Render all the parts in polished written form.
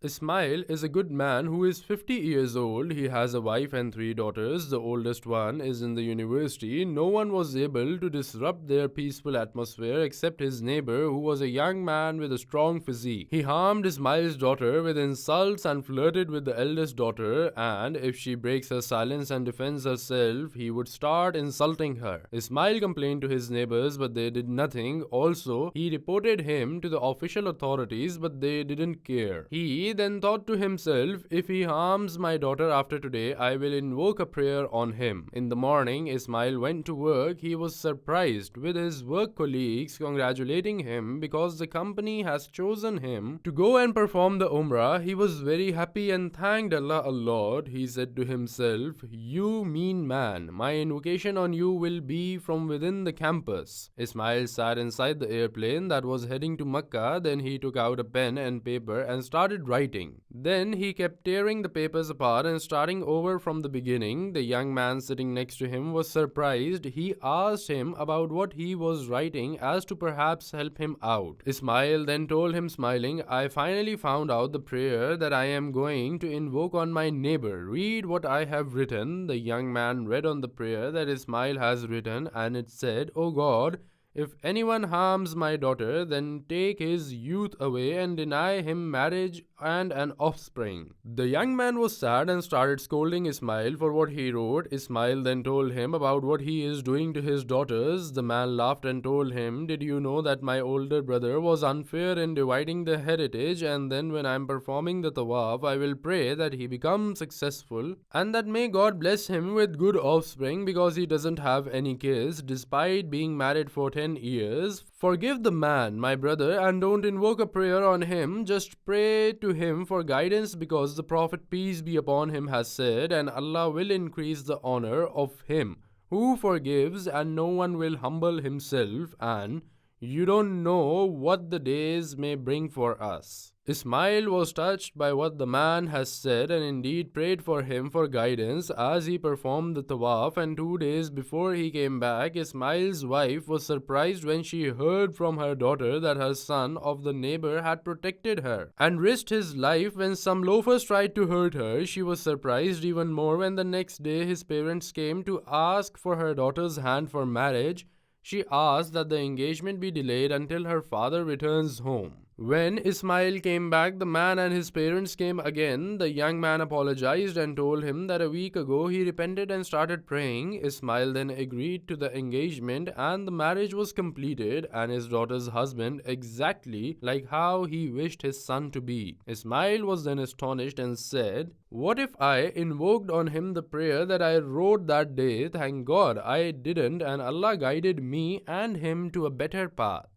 Ismail is a good man who is 50 years old. He has a wife and 3 daughters. The oldest one is in the university. No one was able to disrupt their peaceful atmosphere except his neighbor, who was a young man with a strong physique. He harmed Ismail's daughter with insults and flirted with the eldest daughter, and if she breaks her silence and defends herself, he would start insulting her. Ismail complained to his neighbors, but they did nothing. Also, he reported him to the official authorities, but they didn't care. He then thought to himself, if he harms my daughter after today, I will invoke a prayer on him. In the morning, Ismail went to work. He was surprised with his work colleagues congratulating him because the company has chosen him to go and perform the Umrah. He was very happy and thanked Allah a lot. He said to himself, "You mean man, my invocation on you will be from within the campus." Ismail sat inside the airplane that was heading to Mecca. Then he took out a pen and paper and started writing. Then he kept tearing the papers apart and starting over from the beginning. The young man sitting next to him was surprised. He asked him about what he was writing as to perhaps help him out. Ismail then told him, smiling, "I finally found out the prayer that I am going to invoke on my neighbor. Read what I have written." The young man read on the prayer that Ismail has written, and it said, "O God, if anyone harms my daughter, then take his youth away and deny him marriage and an offspring." The young man was sad and started scolding Ismail for what he wrote. Ismail then told him about what he is doing to his daughters. The man laughed and told him, "Did you know that my older brother was unfair in dividing the heritage, and then when I am performing the tawaf, I will pray that he becomes successful and that may God bless him with good offspring because he doesn't have any kids despite being married for 10 years. Forgive the man, my brother, and don't invoke a prayer on him. Just pray to him for guidance because the Prophet, peace be upon him, has said, and Allah will increase the honor of him who forgives, and no one will humble himself, and you don't know what the days may bring for us." Ismail was touched by what the man has said and indeed prayed for him for guidance as he performed the tawaf, and 2 days before he came back, Ismail's wife was surprised when she heard from her daughter that her son of the neighbor had protected her and risked his life when some loafers tried to hurt her. She was surprised even more when the next day his parents came to ask for her daughter's hand for marriage. She asked that the engagement be delayed until her father returns home. When Ismail came back, the man and his parents came again. The young man apologized and told him that a week ago he repented and started praying. Ismail then agreed to the engagement and the marriage was completed, and his daughter's husband exactly like how he wished his son to be. Ismail was then astonished and said, "What if I invoked on him the prayer that I wrote that day? Thank God I didn't, and Allah guided me and him to a better path."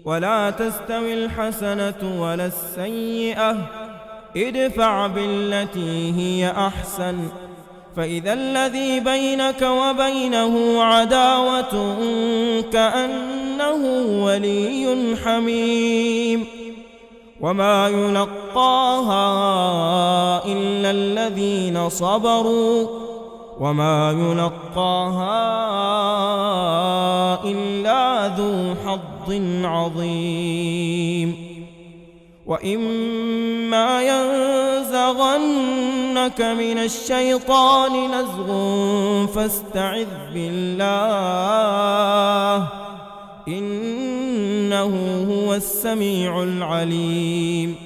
ولا تستوي الحسنة ولا السيئة ادفع بالتي هي أحسن فإذا الذي بينك وبينه عداوة كأنه ولي حميم وما يلقاها إلا الذين صبروا وما يلقاها إلا ذو حظ عظيم وإما ينزغنك من الشيطان نزغ فاستعذ بالله إنه هو السميع العليم